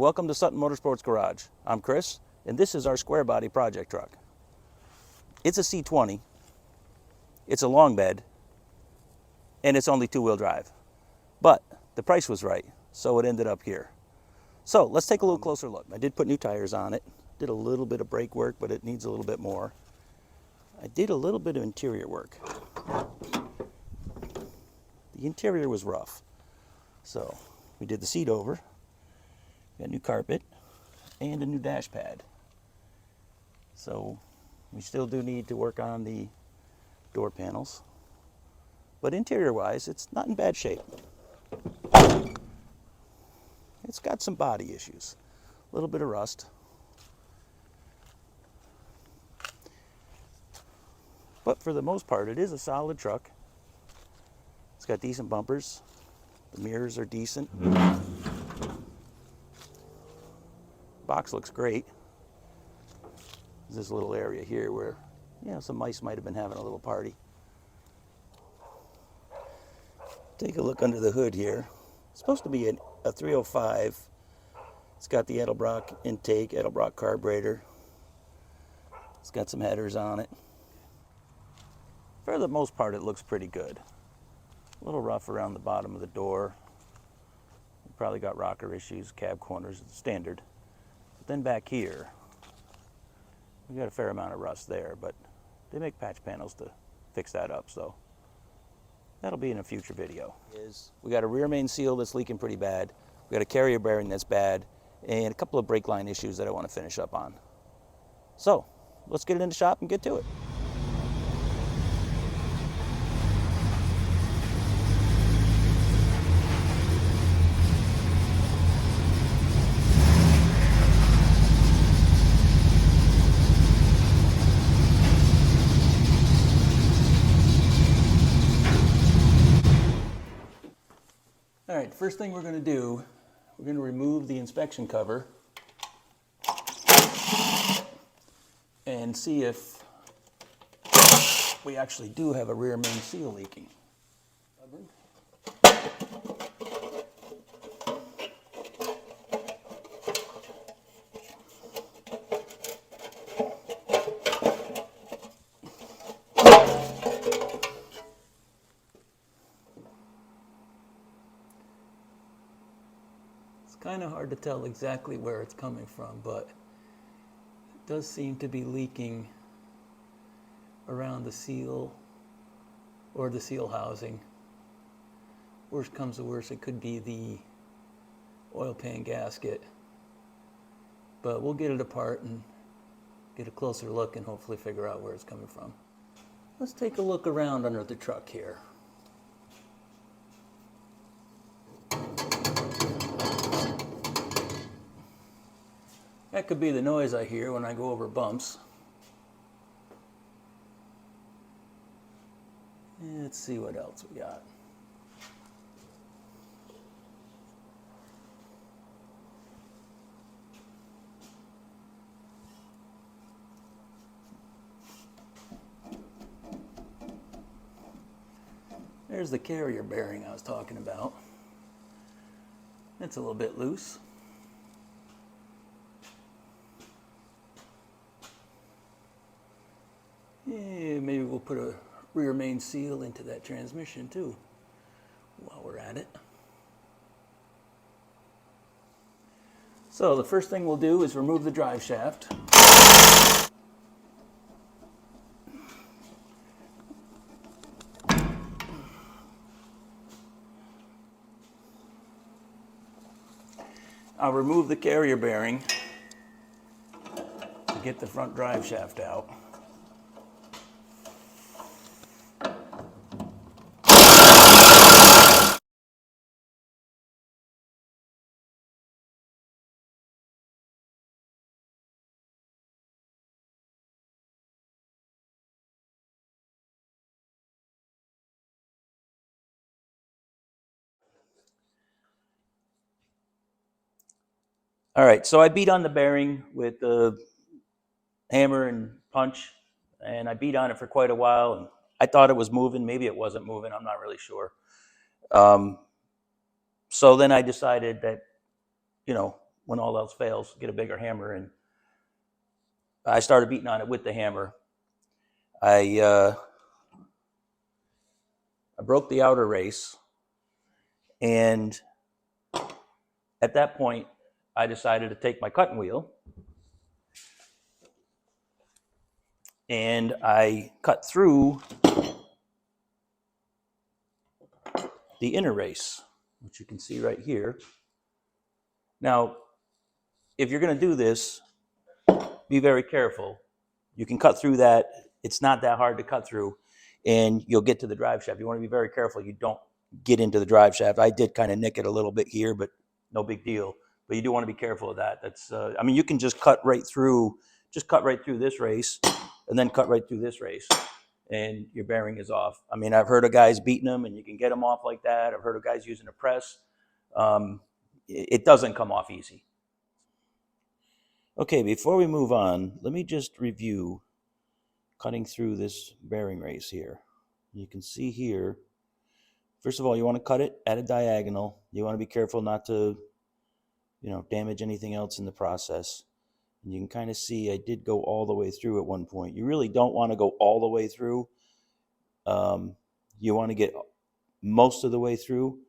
welcome to Sutton Motorsports Garage. I'm Chris, and this is our Squarebody project truck. It's a C20, it's a long bed, and it's only two-wheel drive. But the price was right, so it ended up here. So let's take a little closer look. I did put new tires on it, did a little bit of brake work, but it needs a little bit more. I did a little bit of interior work. The interior was rough. So we did the seat over, got new carpet, and a new dash pad. So we still do need to work on the door panels. But interior-wise, it's not in bad shape. It's got some body issues. A little bit of rust. But for the most part, it is a solid truck. It's got decent bumpers. The mirrors are decent. Box looks great. There's this little area here where, you know, some mice might have been having a little party. Take a look under the hood here. It's supposed to be a 305. It's got the Edelbrock intake, Edelbrock carburetor. It's got some headers on it. For the most part, it looks pretty good. A little rough around the bottom of the door. Probably got rocker issues, cab corners, standard. But then back here, we got a fair amount of rust there, but they make patch panels to fix that up, so that'll be in a future video. We got a rear main seal that's leaking pretty bad. We got a carrier bearing that's bad, and a couple of brake line issues that I want to finish up on. So let's get it in the shop and get to it. All right, first thing we're going to do, we're going to remove the inspection cover and see if we actually do have a rear main seal leaking. Kind of hard to tell exactly where it's coming from, but it does seem to be leaking around the seal or the seal housing. Worst comes to worst, it could be the oil pan gasket, but we'll get it apart and get a closer look and hopefully figure out where it's coming from. Let's take a look around under the truck here. That could be the noise I hear when I go over bumps. And let's see what else we got. There's the carrier bearing I was talking about. It's a little bit loose. Yeah, maybe we'll put a rear main seal into that transmission too while we're at it. So the first thing we'll do is remove the drive shaft. I'll remove the carrier bearing to get the front drive shaft out. All right, so I beat on the bearing with the hammer and punch, and I beat on it for quite a while, and I thought it was moving. Maybe it wasn't moving. I'm not really sure. So then I decided that, you know, when all else fails, get a bigger hammer. And I started beating on it with the hammer. I broke the outer race, and at that point, I decided to take my cutting wheel and I cut through the inner race, which you can see right here. Now, if you're going to do this, be very careful. You can cut through that. It's not that hard to cut through, and you'll get to the drive shaft. You want to be very careful you don't get into the drive shaft. I did kind of nick it a little bit here, but no big deal. But you do want to be careful of that. That's, I mean, you can just cut right through this race, and then cut right through this race, and your bearing is off. I mean, I've heard of guys beating them, and you can get them off like that. I've heard of guys using a press. It doesn't come off easy. Okay, before we move on, let me just review cutting through this bearing race here. You can see here, first of all, you want to cut it at a diagonal. You want to be careful not to, damage anything else in the process. And you can kind of see I did go all the way through at one point. You really don't want to go all the way through. You want to get most of the way through,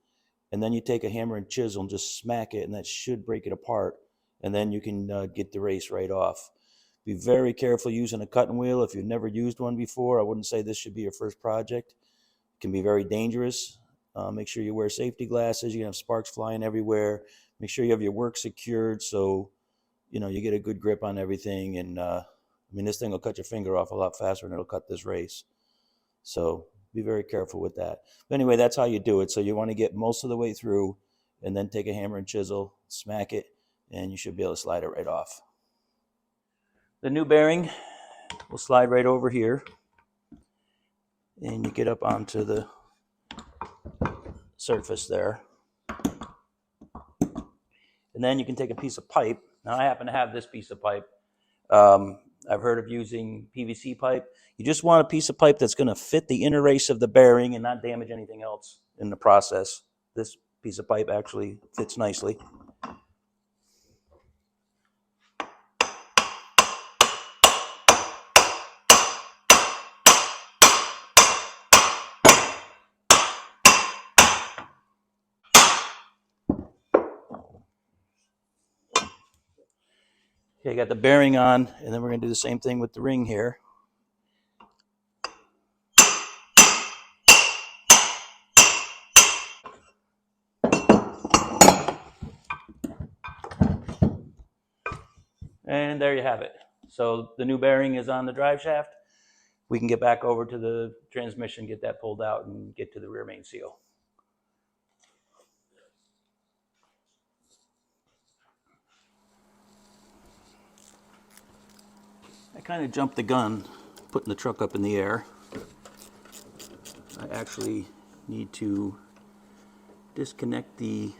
and then you take a hammer and chisel and just smack it, and that should break it apart. And then you can get the race right off. Be very careful using a cutting wheel. If you've never used one before, I wouldn't say this should be your first project. It can be very dangerous. Make sure you wear safety glasses. You can have sparks flying everywhere. Make sure you have your work secured so you get a good grip on everything. And this thing will cut your finger off a lot faster than it'll cut this race. So be very careful with that. But anyway, that's how you do it. So you want to get most of the way through, and then take a hammer and chisel, smack it, and you should be able to slide it right off. The new bearing will slide right over here, and you get up onto the surface there. And then you can take a piece of pipe. Now, I happen to have this piece of pipe. I've heard of using PVC pipe. You just want a piece of pipe that's going to fit the inner race of the bearing and not damage anything else in the process. This piece of pipe actually fits nicely. Okay, I got the bearing on, and then we're going to do the same thing with the ring here. And there you have it. So the new bearing is on the drive shaft. We can get back over to the transmission, get that pulled out, and get to the rear main seal. I kind of jumped the gun putting the truck up in the air. I actually need to disconnect the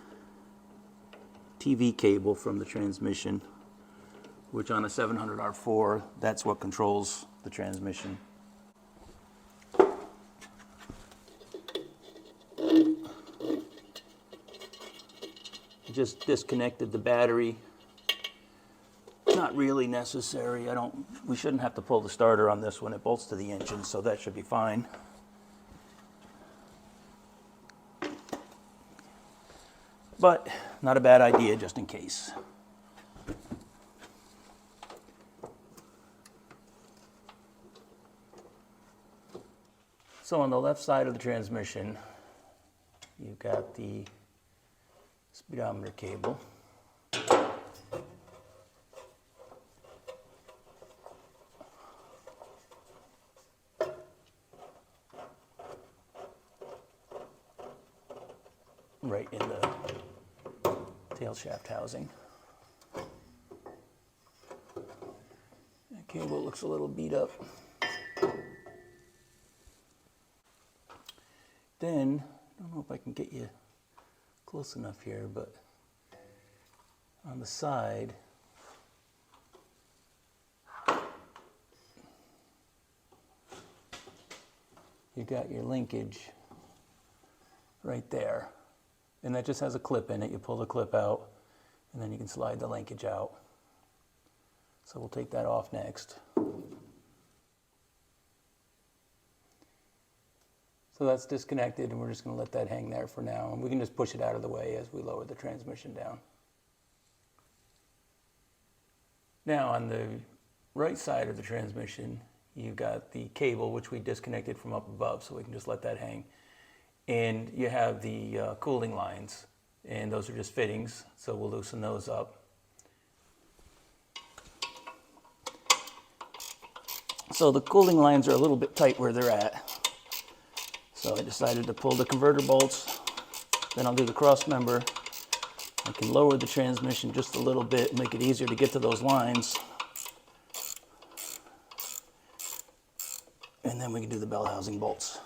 TV cable from the transmission, which on a 700R4, that's what controls the transmission. Just disconnected the battery. Not really necessary. We shouldn't have to pull the starter on this one. It bolts to the engine, so that should be fine. But not a bad idea just in case. So on the left side of the transmission, you've got the speedometer cable. Right in the tail shaft housing. That cable looks a little beat up. Then, I don't know if I can get you close enough here, but on the side, you got your linkage right there. And that just has a clip in it. You pull the clip out, and then you can slide the linkage out. So we'll take that off next. So that's disconnected, and we're just going to let that hang there for now, and we can just push it out of the way as we lower the transmission down. Now on the right side of the transmission, you've got the cable, which we disconnected from up above, so we can just let that hang. And you have the cooling lines, and those are just fittings, so we'll loosen those up. So the cooling lines are a little bit tight where they're at. So I decided to pull the converter bolts, then I'll do the cross member. I can lower the transmission just a little bit and make it easier to get to those lines. And then we can do the bell housing bolts.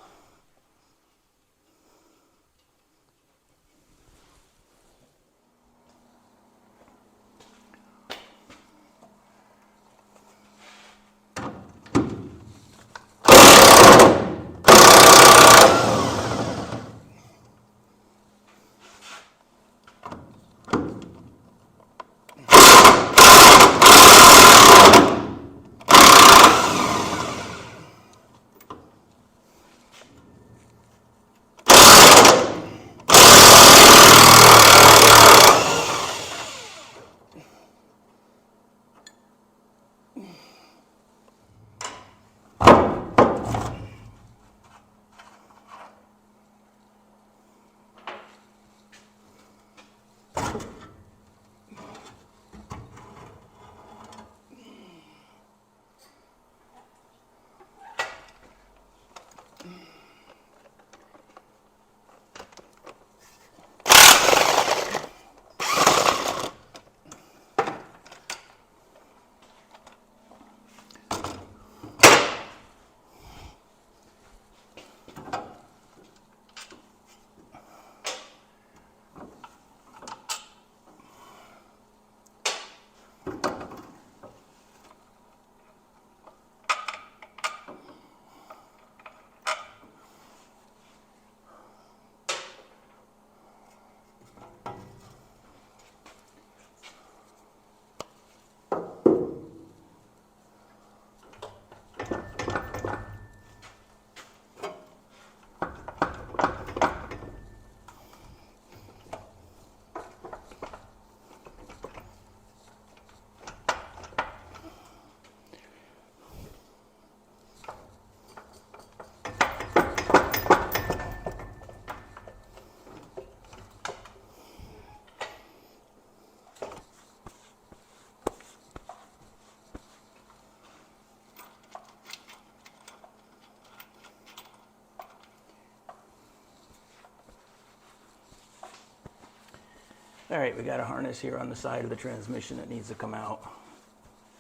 All right, we got a harness here on the side of the transmission that needs to come out.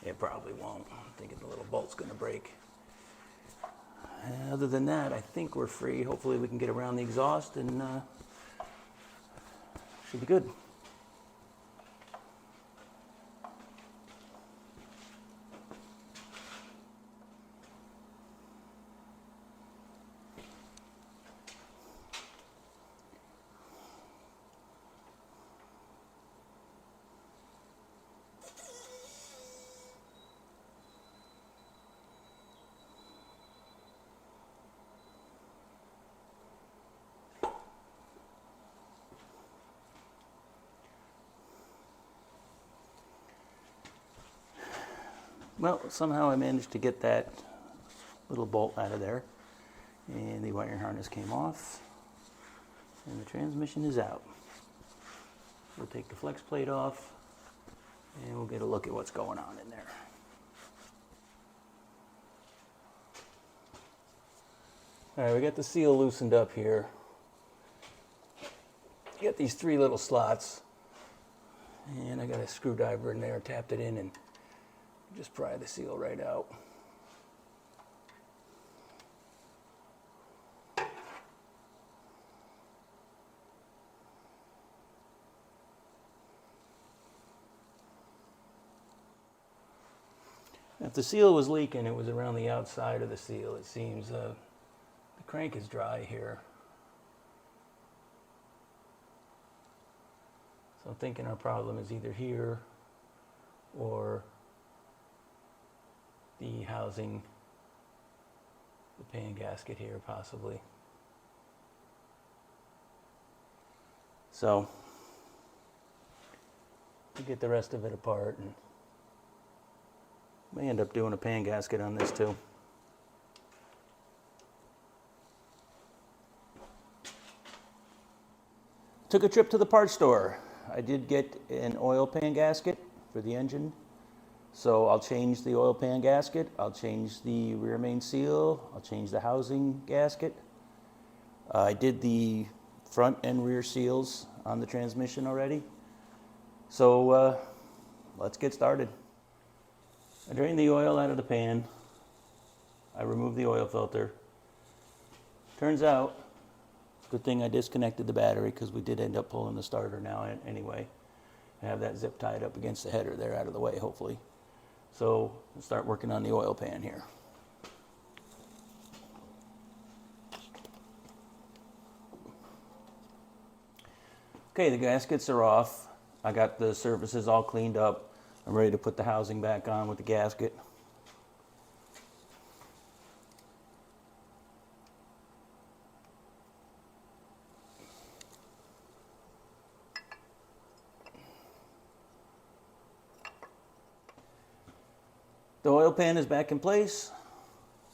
It probably won't. I'm thinking the little bolt's gonna break. Other than that, I think we're free. Hopefully we can get around the exhaust and should be good. Well, somehow I managed to get that little bolt out of there, and the wiring harness came off, and the transmission is out. We'll take the flex plate off, and we'll get a look at what's going on in there. All right, we got the seal loosened up here. You got these three little slots, and I got a screwdriver in there, tapped it in, and just pry the seal right out. If the seal was leaking, it was around the outside of the seal. It seems the crank is dry here. So I'm thinking our problem is either here or the housing, the pan gasket here possibly. So we get the rest of it apart, and may end up doing a pan gasket on this too. Took a trip to the parts store. I did get an oil pan gasket for the engine. So I'll change the oil pan gasket, I'll change the rear main seal, I'll change the housing gasket. I did the front and rear seals on the transmission already. So let's get started. I drained the oil out of the pan. I removed the oil filter. Turns out, good thing I disconnected the battery because we did end up pulling the starter now anyway. I have that zip tied up against the header there out of the way, hopefully. So let's start working on the oil pan here. Okay, the gaskets are off. I got the surfaces all cleaned up. I'm ready to put the housing back on with the gasket. The oil pan is back in place.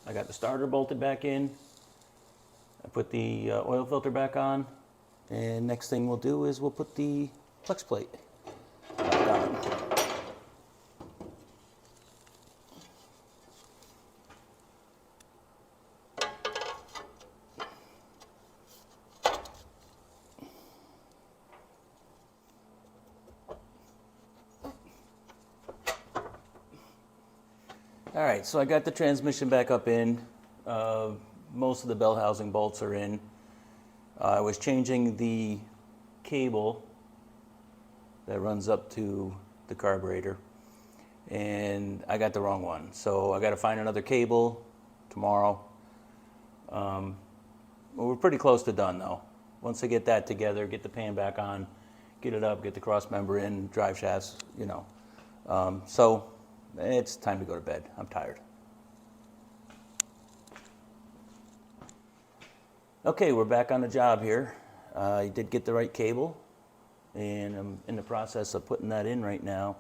I got the starter bolted back in. I put the oil filter back on. And next thing we'll do is we'll put the flex plate back on. All right, so I got the transmission back up in. Most of the bell housing bolts are in. I was changing the cable that runs up to the carburetor, and I got the wrong one. So I got to find another cable tomorrow. Well, we're pretty close to done though. Once I get that together, get the pan back on, get it up, get the cross member in, drive shafts, you know. So it's time to go to bed. I'm tired. Okay, we're back on the job here. I did get the right cable, and I'm in the process of putting that in right now.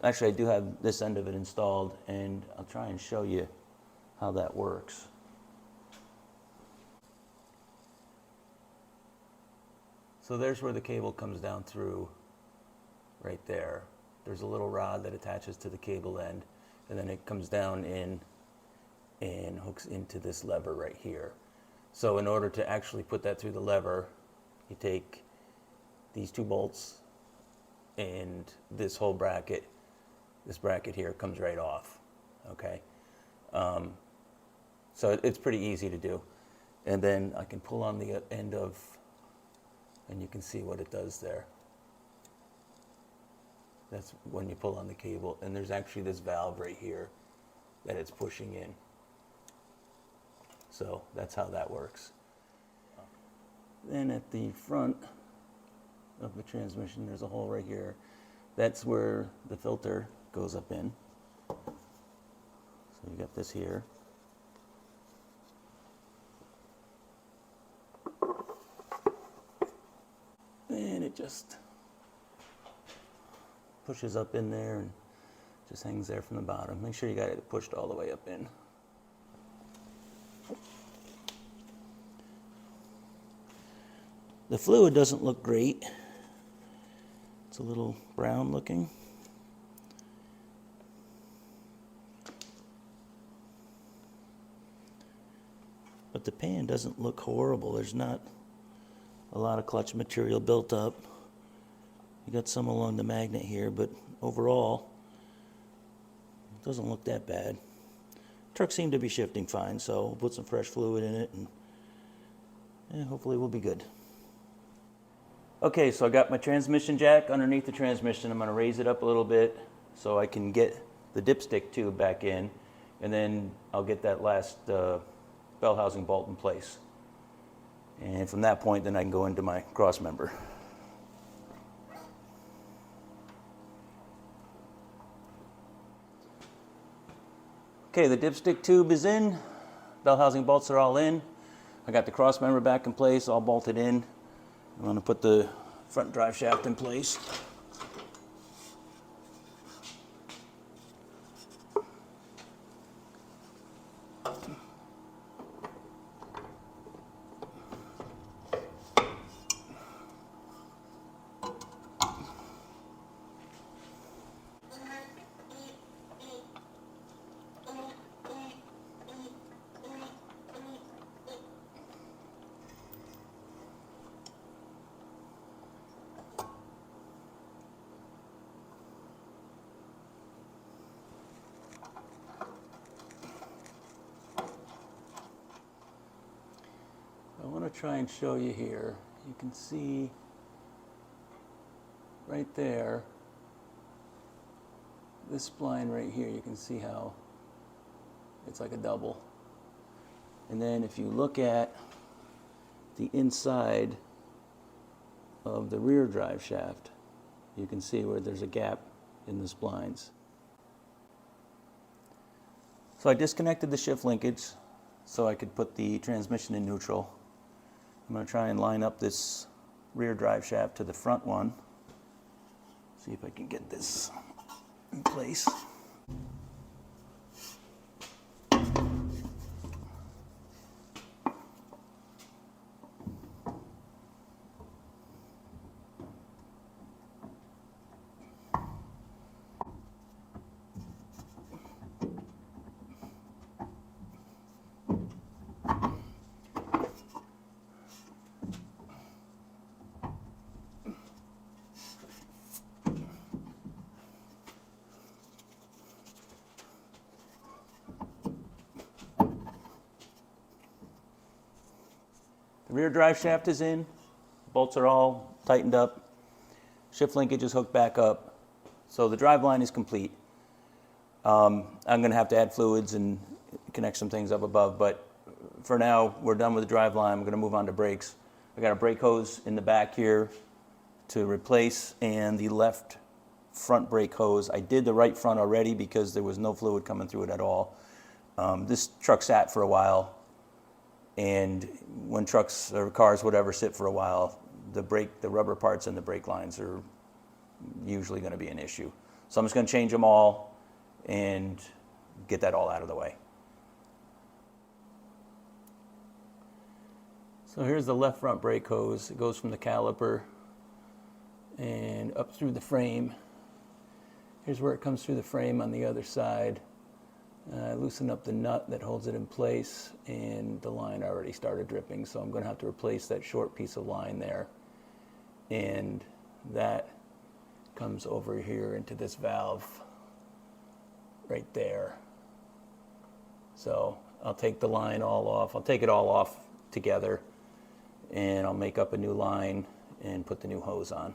Actually, I do have this end of it installed, and I'll try and show you how that works. So there's where the cable comes down through right there. There's a little rod that attaches to the cable end, and then it comes down in and hooks into this lever right here. So in order to actually put that through the lever, you take these two bolts and this whole bracket, this bracket here comes right off, okay? So it's pretty easy to do. And then I can pull on the end of, and you can see what it does there. That's when you pull on the cable, and there's actually this valve right here that it's pushing in. So that's how that works. Then at the front of the transmission, there's a hole right here. That's where the filter goes up in. So you got this here. And it just pushes up in there and just hangs there from the bottom. Make sure you got it pushed all the way up in. The fluid doesn't look great. It's a little brown looking. But the pan doesn't look horrible. There's not a lot of clutch material built up. You got some along the magnet here, but overall, it doesn't look that bad. Truck seemed to be shifting fine, so we'll put some fresh fluid in it, and hopefully we'll be good. Okay, so I got my transmission jack underneath the transmission. I'm going to raise it up a little bit so I can get the dipstick tube back in, and then I'll get that last bell housing bolt in place. And from that point, then I can go into my cross member. Okay, the dipstick tube is in. Bell housing bolts are all in. I got the cross member back in place, all bolted in. I'm going to put the front drive shaft in place. I want to try and show you here. You can see right there, this spline right here, you can see how it's like a double. And then if you look at the inside of the rear drive shaft, you can see where there's a gap in the splines. So I disconnected the shift linkage so I could put the transmission in neutral. I'm going to try and line up this rear drive shaft to the front one. See if I can get this in place. The rear drive shaft is in, bolts are all tightened up, shift linkage is hooked back up, so the drive line is complete. I'm going to have to add fluids and connect some things up above, but for now we're done with the drive line. I'm going to move on to brakes. I got a brake hose in the back here to replace, and the left front brake hose. I did the right front already because there was no fluid coming through it at all. This truck sat for a while. And when trucks or cars, whatever, sit for a while, the rubber parts and the brake lines are usually going to be an issue. So I'm just going to change them all and get that all out of the way. So here's the left front brake hose. It goes from the caliper and up through the frame. Here's where it comes through the frame on the other side. Loosen up the nut that holds it in place, and the line already started dripping, so I'm going to have to replace that short piece of line there. And that comes over here into this valve right there. So I'll take the line all off. I'll take it all off together, and I'll make up a new line and put the new hose on.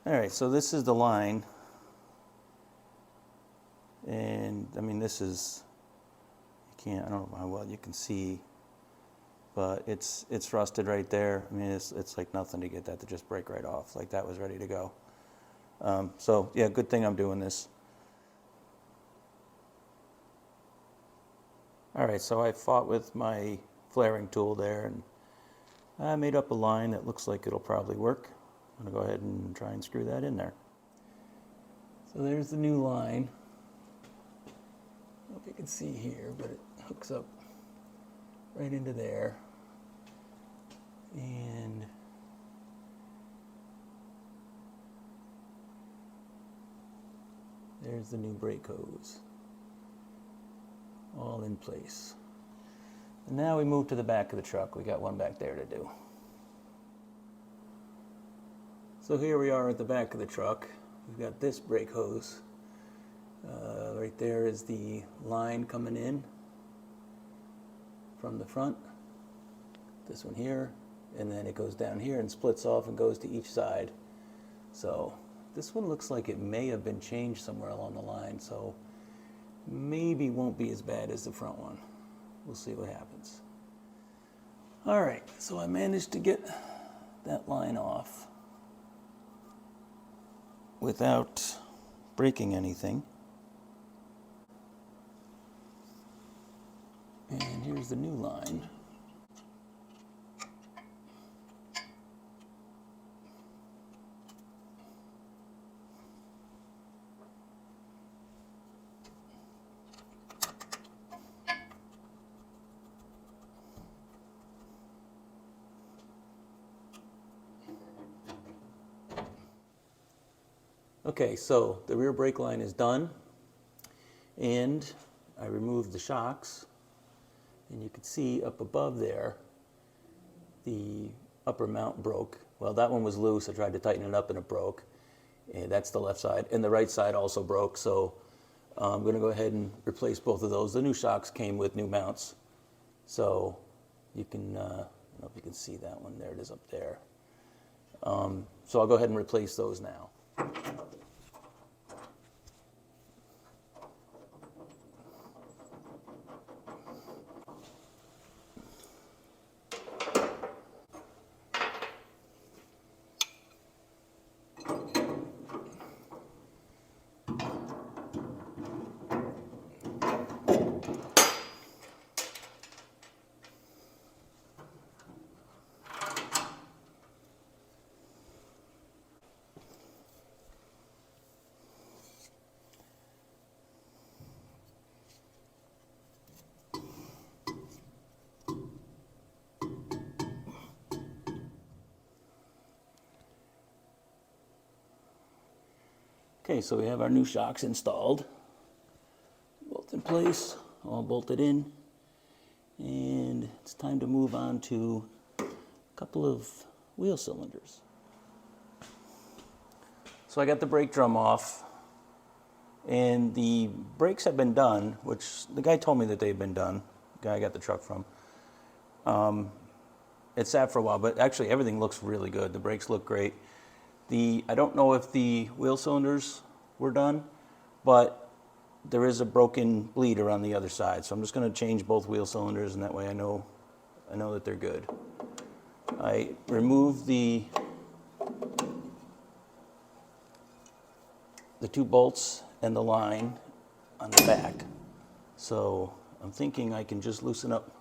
All right, so this is the line. And I mean, this is, I don't know how well you can see, but it's rusted right there. I mean, it's like nothing to get that to just break right off. Like that was ready to go. So yeah, good thing I'm doing this. All right, so I fought with my flaring tool there, and I made up a line that looks like it'll probably work. I'm gonna go ahead and try and screw that in there. So there's the new line. I don't know if you can see here, but it hooks up right into there. And there's the new brake hose, all in place. And now we move to the back of the truck. We got one back there to do. So here we are at the back of the truck. We've got this brake hose. Right there is the line coming in from the front. This one here, and then it goes down here and splits off and goes to each side. So this one looks like it may have been changed somewhere along the line, so maybe won't be as bad as the front one. We'll see what happens. All right, so I managed to get that line off without breaking anything. And here's the new line. Okay, so the rear brake line is done, and I removed the shocks, and you can see up above there the upper mount broke. Well, that one was loose. I tried to tighten it up and it broke, and that's the left side, and the right side also broke, so I'm going to go ahead and replace both of those. The new shocks came with new mounts, so you can, I don't know if you can see that one. There it is up there. So I'll go ahead and replace those now. Okay, so we have our new shocks installed, both in place, all bolted in, and it's time to move on to a couple of wheel cylinders. So I got the brake drum off, and the brakes have been done, which the guy told me that they've been done, the guy I got the truck from. It sat for a while, but actually everything looks really good. The brakes look great. I don't know if the wheel cylinders were done, but there is a broken bleed around the other side. So I'm just going to change both wheel cylinders, and that way I know that they're good. I removed the two bolts and the line on the back. So I'm thinking I can just loosen up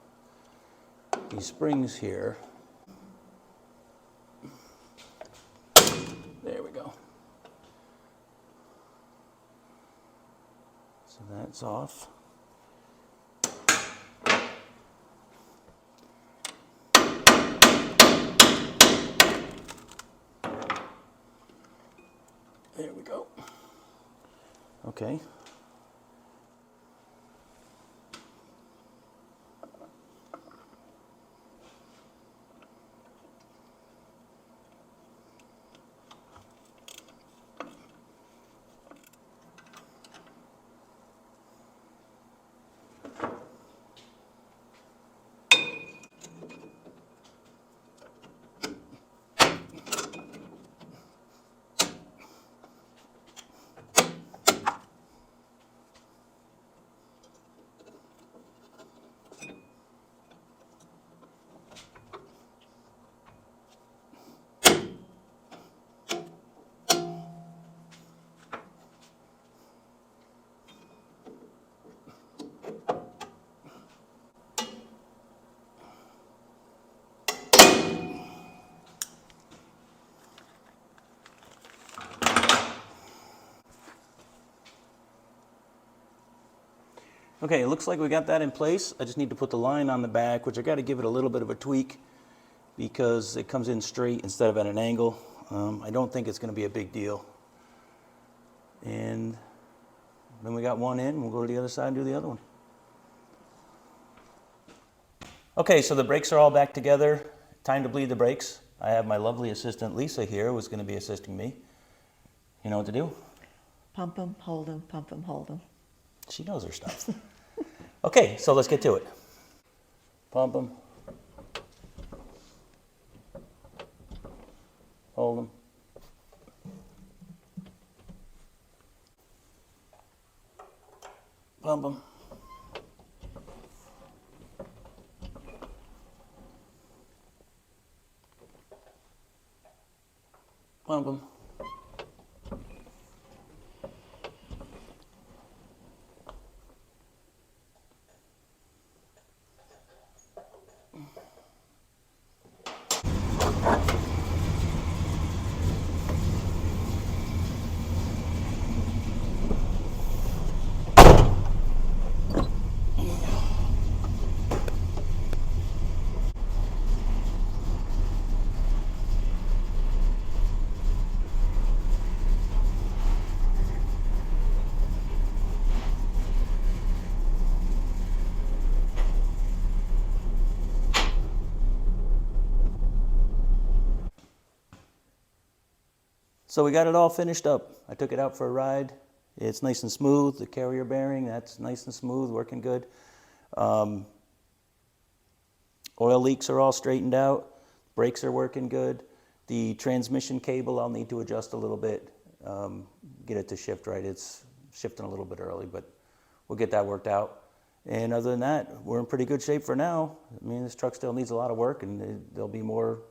these springs here. There we go. So that's off. There we go. Okay. Okay, it looks like we got that in place. I just need to put the line on the back, which I got to give it a little bit of a tweak because it comes in straight instead of at an angle. I don't think it's going to be a big deal. And then we got one in, we'll go to the other side and do the other one. Okay, so the brakes are all back together. Time to bleed the brakes. I have my lovely assistant Lisa here who's going to be assisting me. You know what to do? Pump them, hold them, pump them, hold them. She knows her stuff. Okay, so let's get to it. Pump them. Hold them. Pump them. Pump them. So we got it all finished up. I took it out for a ride. It's nice and smooth. The carrier bearing, that's nice and smooth, working good. Oil leaks are all straightened out. Brakes are working good. The transmission cable I'll need to adjust a little bit, get it to shift right. It's shifting a little bit early, but we'll get that worked out. And other than that, we're in pretty good shape for now. I mean, this truck still needs a lot of work, and there'll be more,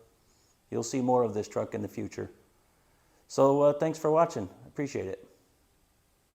you'll see more of this truck in the future. So thanks for watching. I appreciate it.